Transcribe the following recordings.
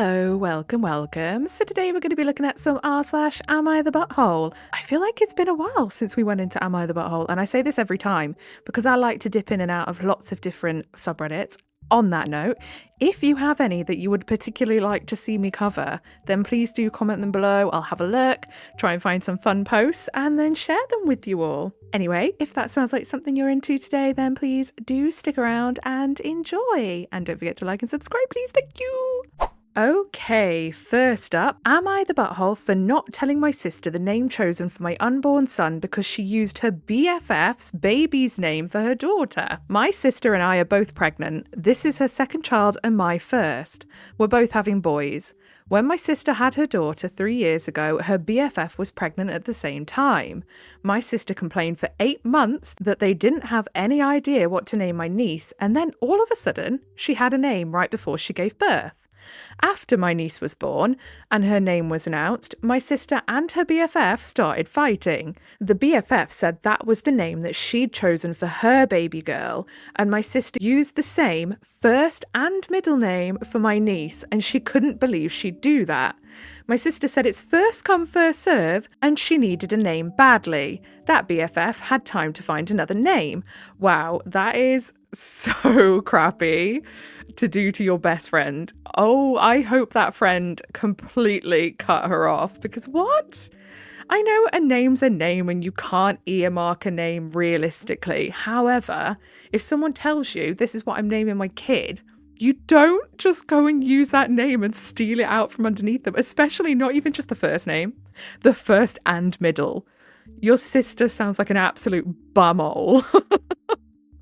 Hello, welcome. So today we're going to be looking at some r/Am I the Butthole? I feel like it's been a while since we went into Am I the Butthole, and I say this every time because I like to dip in and out of lots of different subreddits. On that note, if you have any that you would particularly like to see me cover, then please do comment them below. I'll have a look, try and find some fun posts, and then share them with you all. Anyway, if that sounds like something you're into today, then please do stick around and enjoy. And don't forget to like and subscribe, please. Thank you. Okay, first up, am I the butthole for not telling my sister the name chosen for my unborn son because she used her BFF's baby's name for her daughter? My sister and I are both pregnant. This is her second child and my first. We're both having boys. When my sister had her daughter 3 years ago, her BFF was pregnant at the same time. My sister complained for 8 months that they didn't have any idea what to name my niece, and then all of a sudden, she had a name right before she gave birth. After my niece was born and her name was announced, my sister and her BFF started fighting. The BFF said that was the name that she'd chosen for her baby girl, and my sister used the same first and middle name for my niece, and she couldn't believe she'd do that. My sister said it's first come, first serve, and she needed a name badly. That BFF had time to find another name. Wow, that is so crappy to do to your best friend. Oh, I hope that friend completely cut her off, because what? I know a name's a name and you can't earmark a name realistically. However, if someone tells you this is what I'm naming my kid, you don't just go and use that name and steal it out from underneath them, especially not even just the first name, the first and middle. Your sister sounds like an absolute bumhole.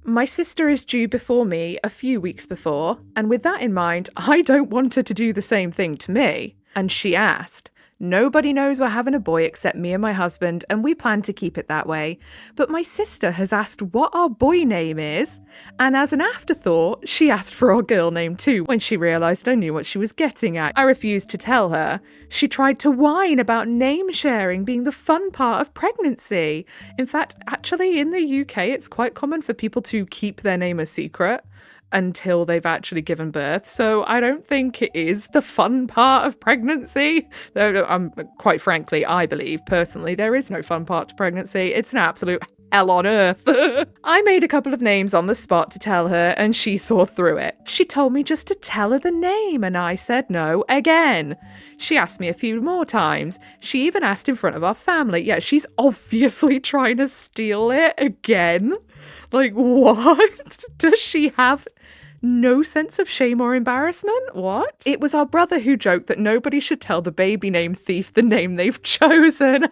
My sister is due before me a few weeks before, and with that in mind, I don't want her to do the same thing to me. And she asked. Nobody knows we're having a boy except me and my husband, and we plan to keep it that way. But my sister has asked what our boy name is, and as an afterthought, she asked for our girl name too when she realised I knew what she was getting at. I refused to tell her. She tried to whine about name sharing being the fun part of pregnancy. In fact, actually in the UK, it's quite common for people to keep their name a secret until they've actually given birth. So I don't think it is the fun part of pregnancy. Quite frankly, I believe personally there is no fun part to pregnancy. It's an absolute hell on earth. I made a couple of names on the spot to tell her and she saw through it. She told me just to tell her the name and I said no again. She asked me a few more times. She even asked in front of our family. Yeah, she's obviously trying to steal it again. Like, what? Does she have no sense of shame or embarrassment? What? It was our brother who joked that nobody should tell the baby name thief the name they've chosen.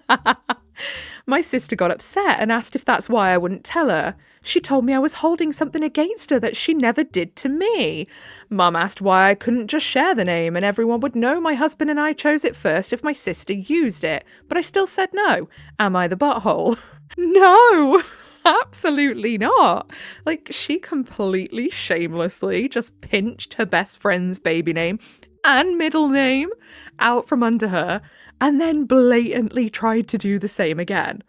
My sister got upset and asked if that's why I wouldn't tell her. She told me I was holding something against her that she never did to me. Mum asked why I couldn't just share the name and everyone would know my husband and I chose it first if my sister used it. But I still said no. Am I the butthole? No! Absolutely not. Like, she completely shamelessly just pinched her best friend's baby name and middle name out from under her and then blatantly tried to do the same again.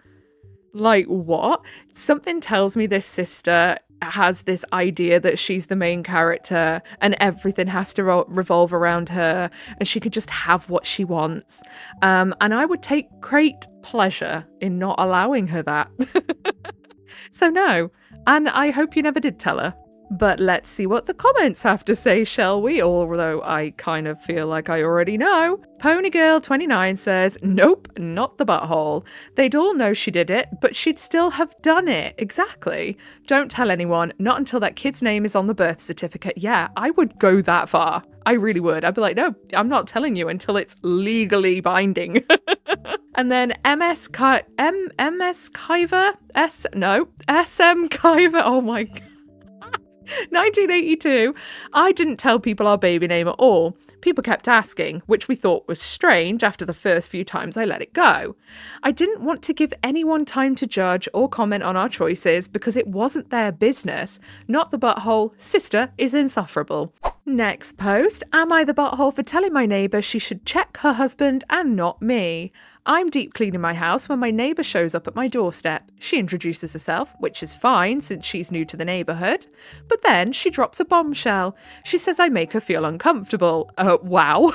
Like, what? Something tells me this sister has this idea that she's the main character and everything has to revolve around her and she could just have what she wants. And I would take great pleasure in not allowing her that. So no, and I hope you never did tell her. But let's see what the comments have to say, shall we? Although I kind of feel like I already know. Ponygirl29 says, nope, not the butthole. They'd all know she did it, but she'd still have done it. Exactly. Don't tell anyone, not until that kid's name is on the birth certificate. Yeah, I would go that far. I really would. I'd be like, no, I'm not telling you until it's legally binding. And then SM Kiver, oh my god. 1982, I didn't tell people our baby name at all. People kept asking, which we thought was strange after the first few times I let it go. I didn't want to give anyone time to judge or comment on our choices because it wasn't their business. Not the butthole, sister is insufferable. Next post, am I the butthole for telling my neighbour she should check her husband and not me? I'm deep cleaning my house when my neighbour shows up at my doorstep. She introduces herself, which is fine since she's new to the neighbourhood. But then she drops a bombshell. She says I make her feel uncomfortable. Wow.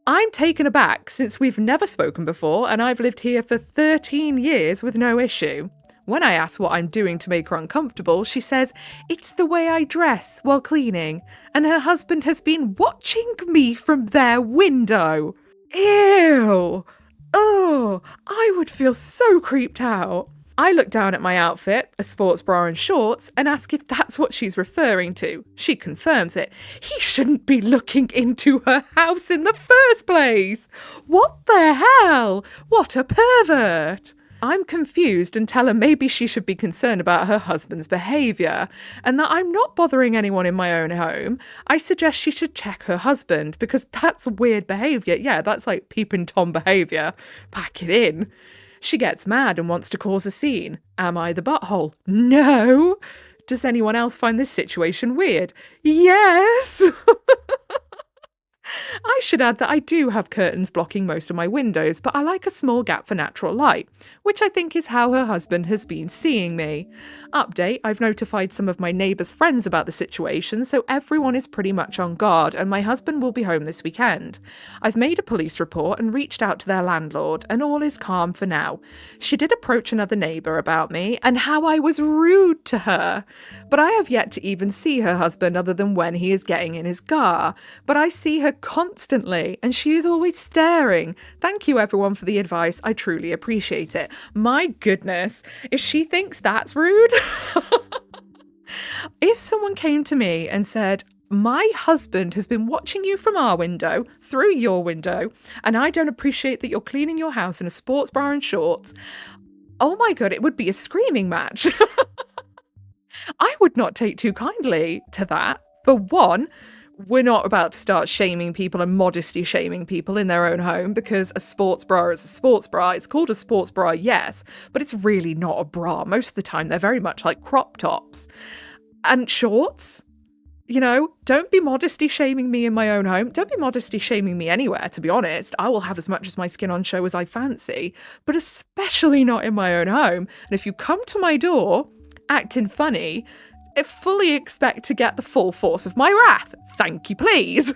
I'm taken aback since we've never spoken before and I've lived here for 13 years with no issue. When I ask what I'm doing to make her uncomfortable, she says it's the way I dress while cleaning, and her husband has been watching me from their window. Ew! Oh, I would feel so creeped out. I look down at my outfit, a sports bra and shorts, and ask if that's what she's referring to. She confirms it. He shouldn't be looking into her house in the first place. What the hell? What a pervert. I'm confused and tell her maybe she should be concerned about her husband's behaviour and that I'm not bothering anyone in my own home. I suggest she should check her husband because that's weird behaviour. Yeah, that's like peeping Tom behaviour. Pack it in. She gets mad and wants to cause a scene. Am I the butthole? No. Does anyone else find this situation weird? Yes. I should add that I do have curtains blocking most of my windows, but I like a small gap for natural light, which I think is how her husband has been seeing me. Update, I've notified some of my neighbours' friends about the situation, so everyone is pretty much on guard and my husband will be home this weekend. I've made a police report and reached out to their landlord, and all is calm for now. She did approach another neighbour about me and how I was rude to her, but I have yet to even see her husband other than when he is getting in his car, but I see her constantly and she is always staring. Thank you everyone for the advice. I truly appreciate it. My goodness, if she thinks that's rude. If someone came to me and said, my husband has been watching you from our window, through your window, and I don't appreciate that you're cleaning your house in a sports bra and shorts, oh my god, it would be a screaming match. I would not take too kindly to that. For one, we're not about to start shaming people and modesty shaming people in their own home because a sports bra is a sports bra. It's called a sports bra, yes, but it's really not a bra. Most of the time, they're very much like crop tops. And shorts, you know, don't be modesty shaming me in my own home. Don't be modesty shaming me anywhere, to be honest. I will have as much as my skin on show as I fancy, but especially not in my own home. And if you come to my door acting funny, I fully expect to get the full force of my wrath. Thank you, please.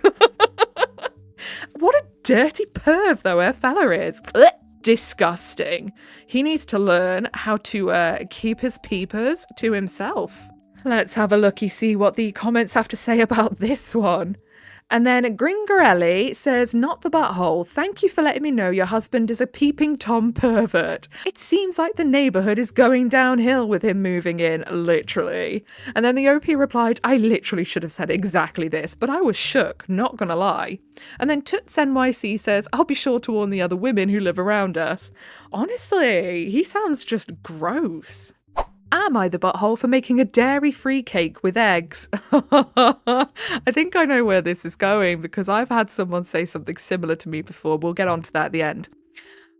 What a dirty perv, though, her fella is. Ugh, disgusting. He needs to learn how to keep his peepers to himself. Let's have a looky, see what the comments have to say about this one. And then Gringarelli says, not the butthole. Thank you for letting me know your husband is a peeping Tom pervert. It seems like the neighbourhood is going downhill with him moving in, literally. And then the OP replied, I literally should have said exactly this, but I was shook, not gonna lie. And then Toots NYC says, I'll be sure to warn the other women who live around us. Honestly, he sounds just gross. Am I the butthole for making a dairy-free cake with eggs? I think I know where this is going because I've had someone say something similar to me before. We'll get on to that at the end.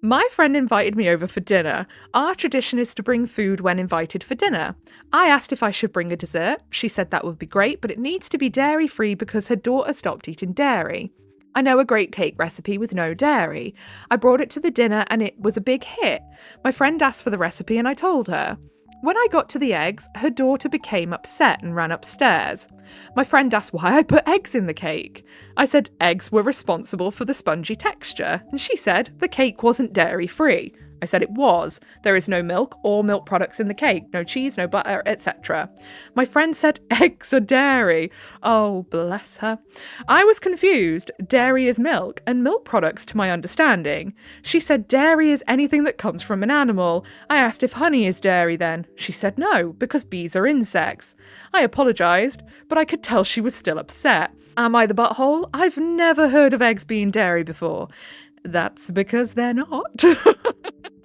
My friend invited me over for dinner. Our tradition is to bring food when invited for dinner. I asked if I should bring a dessert. She said that would be great, but it needs to be dairy-free because her daughter stopped eating dairy. I know a great cake recipe with no dairy. I brought it to the dinner and it was a big hit. My friend asked for the recipe and I told her. When I got to the eggs, her daughter became upset and ran upstairs. My friend asked why I put eggs in the cake. I said eggs were responsible for the spongy texture, and she said the cake wasn't dairy-free. I said it was. There is no milk or milk products in the cake, no cheese, no butter, etc. My friend said eggs are dairy. Oh, bless her. I was confused. Dairy is milk, and milk products to my understanding. She said dairy is anything that comes from an animal. I asked if honey is dairy then. She said no, because bees are insects. I apologised, but I could tell she was still upset. Am I the butthole? I've never heard of eggs being dairy before. That's because they're not.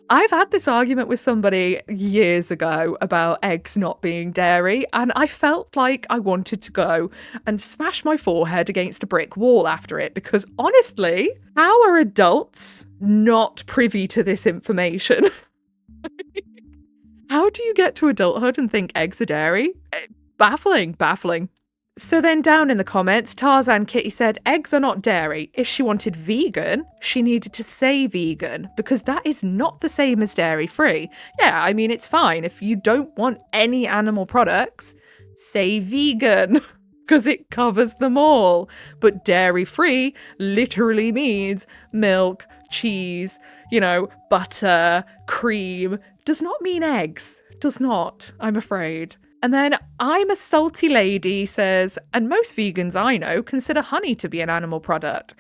I've had this argument with somebody years ago about eggs not being dairy, and I felt like I wanted to go and smash my forehead against a brick wall after it, because honestly, how are adults not privy to this information? How do you get to adulthood and think eggs are dairy? Baffling, baffling. So then down in the comments, Tarzan Kitty said eggs are not dairy. If she wanted vegan, she needed to say vegan because that is not the same as dairy free. Yeah, I mean, it's fine. If you don't want any animal products, say vegan because it covers them all. But dairy free literally means milk, cheese, butter, cream. Does not mean eggs. Does not, I'm afraid. And then I'm a salty lady says, and most vegans I know consider honey to be an animal product.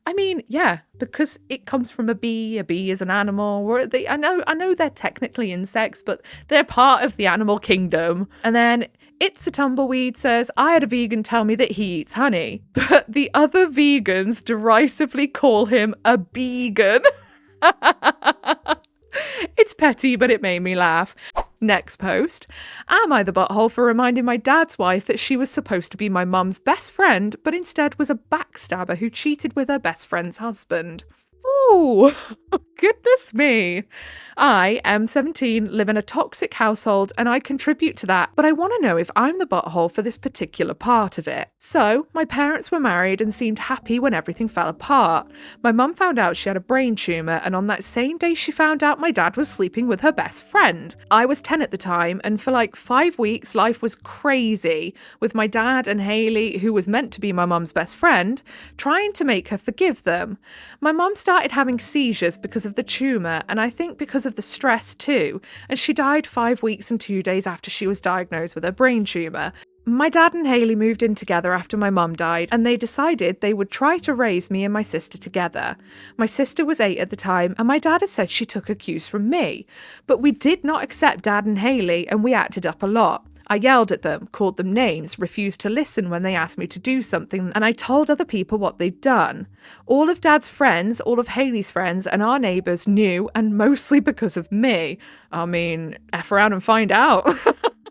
I mean, yeah, because it comes from a bee. A bee is an animal. I know they're technically insects, but they're part of the animal kingdom. And then It's a Tumbleweed says, I had a vegan tell me that he eats honey, but the other vegans derisively call him a began. It's petty, but it made me laugh. Next post. Am I the butthole for reminding my dad's wife that she was supposed to be my mum's best friend, but instead was a backstabber who cheated with her best friend's husband? Ooh, goodness me. I am 17, live in a toxic household, and I contribute to that, but I want to know if I'm the butthole for this particular part of it. So, my parents were married and seemed happy when everything fell apart. My mum found out she had a brain tumour, and on that same day she found out my dad was sleeping with her best friend. I was 10 at the time, and for like 5 weeks life was crazy, with my dad and Hayley, who was meant to be my mum's best friend, trying to make her forgive them. My mum started having seizures because of the tumour, and I think because of the stress too, and she died 5 weeks and 2 days after she was diagnosed with a brain tumour. My dad and Hayley moved in together after my mum died, and they decided they would try to raise me and my sister together. My sister was 8 at the time, and my dad had said she took her cues from me. But we did not accept Dad and Hayley, and we acted up a lot. I yelled at them, called them names, refused to listen when they asked me to do something, and I told other people what they'd done. All of Dad's friends, all of Hayley's friends, and our neighbours knew, and mostly because of me. I mean, F around and find out.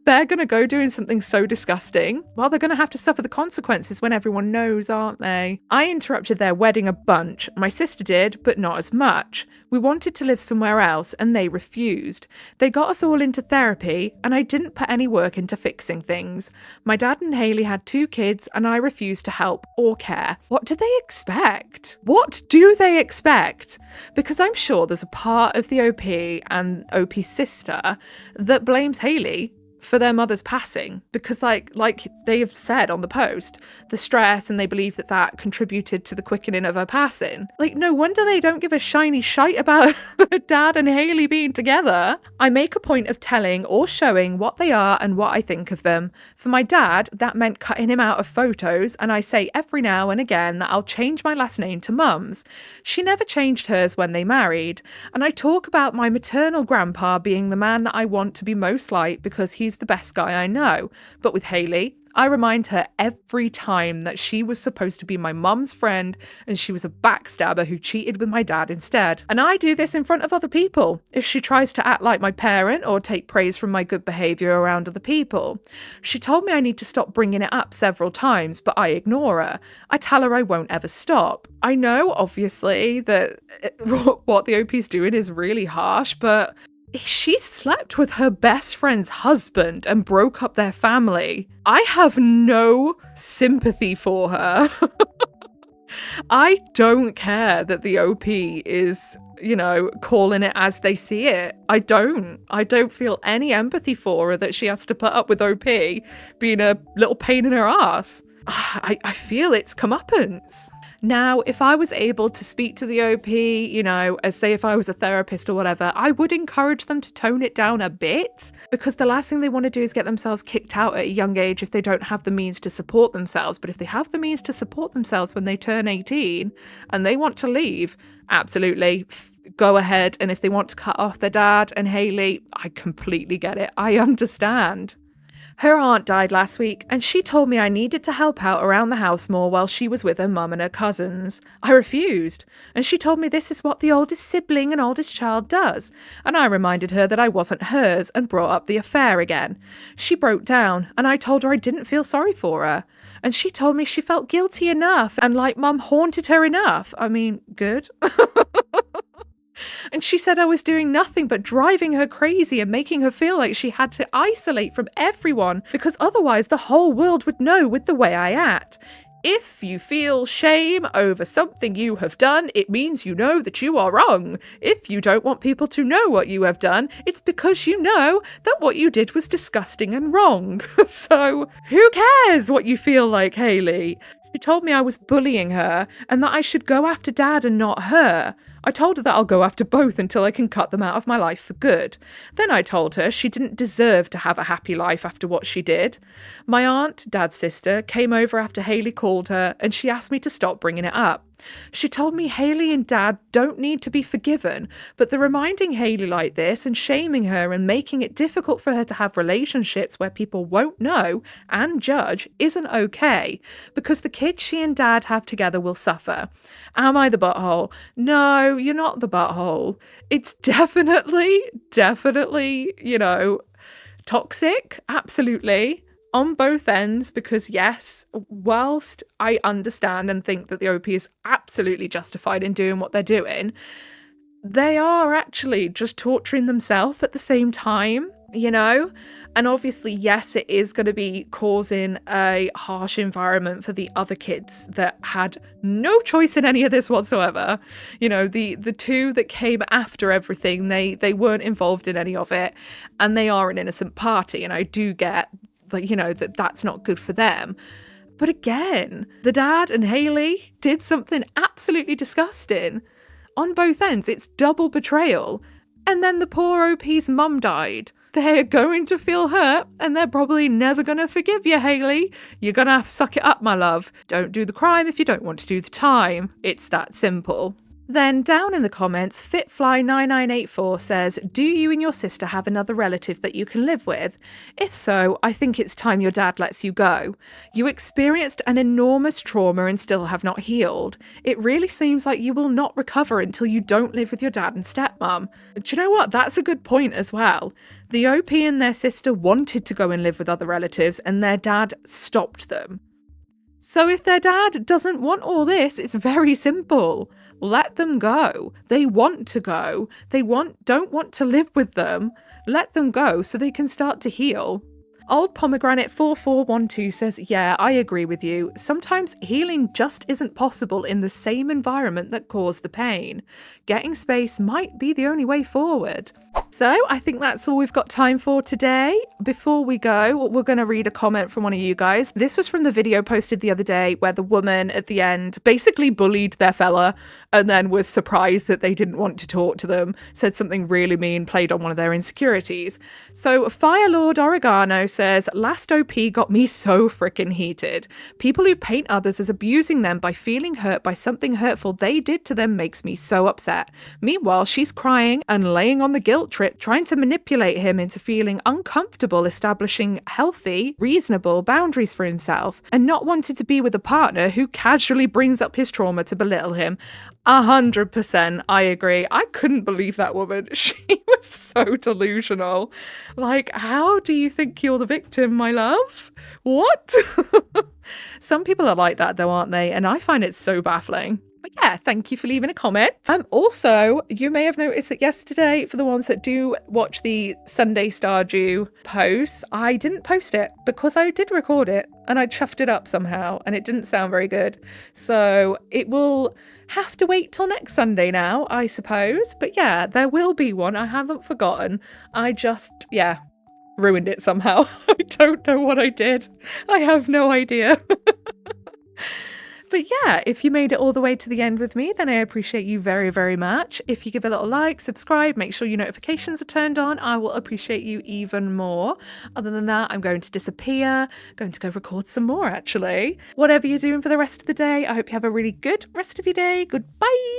They're going to go doing something so disgusting. Well, they're going to have to suffer the consequences when everyone knows, aren't they? I interrupted their wedding a bunch. My sister did, but not as much. We wanted to live somewhere else, and they refused. They got us all into therapy, and I didn't put any work into fixing things. My dad and Hayley had 2 kids, and I refused to help or care. What do they expect? What do they expect? Because I'm sure there's a part of the OP and OP's sister that blames Hayley for their mother's passing, because like they have said on the post, the stress, and they believe that contributed to the quickening of her passing. Like, no wonder they don't give a shiny shite about Dad and Hayley being together. I make a point of telling or showing what they are and what I think of them. For my dad, that meant cutting him out of photos, and I say every now and again that I'll change my last name to Mum's. She never changed hers when they married, and I talk about my maternal grandpa being the man that I want to be most like because he's the best guy I know. But with Hayley, I remind her every time that she was supposed to be my mum's friend and she was a backstabber who cheated with my dad instead. And I do this in front of other people if she tries to act like my parent or take praise from my good behaviour around other people. She told me I need to stop bringing it up several times, but I ignore her. I tell her I won't ever stop. I know, obviously, that what the OP's doing is really harsh, but she slept with her best friend's husband and broke up their family. I have no sympathy for her. I don't care that the OP is, calling it as they see it. I don't feel any empathy for her that she has to put up with OP being a little pain in her ass. I feel it's comeuppance. Now, if I was able to speak to the OP, as say if I was a therapist or whatever, I would encourage them to tone it down a bit, because the last thing they want to do is get themselves kicked out at a young age if they don't have the means to support themselves. But if they have the means to support themselves when they turn 18 and they want to leave, absolutely, go ahead. And if they want to cut off their dad and Hayley, I completely get it. I understand. Her aunt died last week, and she told me I needed to help out around the house more while she was with her mum and her cousins. I refused, and she told me this is what the oldest sibling and oldest child does, and I reminded her that I wasn't hers and brought up the affair again. She broke down, and I told her I didn't feel sorry for her, and she told me she felt guilty enough and like mum haunted her enough. I mean, good. And she said I was doing nothing but driving her crazy and making her feel like she had to isolate from everyone because otherwise the whole world would know with the way I act. If you feel shame over something you have done, it means you know that you are wrong. If you don't want people to know what you have done, it's because you know that what you did was disgusting and wrong. So, who cares what you feel like, Hayley? She told me I was bullying her and that I should go after Dad and not her. I told her that I'll go after both until I can cut them out of my life for good. Then I told her she didn't deserve to have a happy life after what she did. My aunt, Dad's sister, came over after Hayley called her and she asked me to stop bringing it up. She told me Hayley and Dad don't need to be forgiven, but the reminding Hayley like this and shaming her and making it difficult for her to have relationships where people won't know and judge isn't okay, because the kids she and Dad have together will suffer. Am I the butthole? No, you're not the butthole. It's definitely, toxic, absolutely. On both ends, because yes, whilst I understand and think that the OP is absolutely justified in doing what they're doing, they are actually just torturing themselves at the same time, And obviously, yes, it is going to be causing a harsh environment for the other kids that had no choice in any of this whatsoever. The two that came after everything, they weren't involved in any of it, and they are an innocent party, and I do get that's not good for them. But again, the Dad and Hayley did something absolutely disgusting. On both ends, it's double betrayal. And then the poor OP's mum died. They're going to feel hurt, and they're probably never going to forgive you, Hayley. You're going to have to suck it up, my love. Don't do the crime if you don't want to do the time. It's that simple. Then down in the comments, Fitfly9984 says, do you and your sister have another relative that you can live with? If so, I think it's time your dad lets you go. You experienced an enormous trauma and still have not healed. It really seems like you will not recover until you don't live with your dad and stepmom. Do you know what? That's a good point as well. The OP and their sister wanted to go and live with other relatives and their dad stopped them. So if their dad doesn't want all this, it's very simple. Let them go. They want to go. They don't want to live with them. Let them go so they can start to heal. Old Pomegranate 4412 says, yeah, I agree with you. Sometimes healing just isn't possible in the same environment that caused the pain. Getting space might be the only way forward. So I think that's all we've got time for today. Before we go, we're going to read a comment from one of you guys. This was from the video posted the other day where the woman at the end basically bullied their fella and then was surprised that they didn't want to talk to them, said something really mean, played on one of their insecurities. So Firelord Oregano says, last OP got me so freaking heated. People who paint others as abusing them by feeling hurt by something hurtful they did to them makes me so upset. Meanwhile, she's crying and laying on the guilt trip, trying to manipulate him into feeling uncomfortable establishing healthy, reasonable boundaries for himself and not wanting to be with a partner who casually brings up his trauma to belittle him. 100%, I agree. I couldn't believe that woman. She was so delusional. Like, how do you think you're the victim, my love? What? Some people are like that though, aren't they? And I find it so baffling. But yeah, thank you for leaving a comment. Also, you may have noticed that yesterday, for the ones that do watch the Sunday Stardew posts, I didn't post it because I did record it and I chuffed it up somehow and it didn't sound very good. So it will have to wait till next Sunday now, I suppose. But yeah, there will be one. I haven't forgotten. I just, ruined it somehow. I don't know what I did. I have no idea. But yeah, if you made it all the way to the end with me, then I appreciate you very, very much. If you give a little like, subscribe, make sure your notifications are turned on, I will appreciate you even more. Other than that, I'm going to disappear, going to go record some more actually. Whatever you're doing for the rest of the day, I hope you have a really good rest of your day. Goodbye.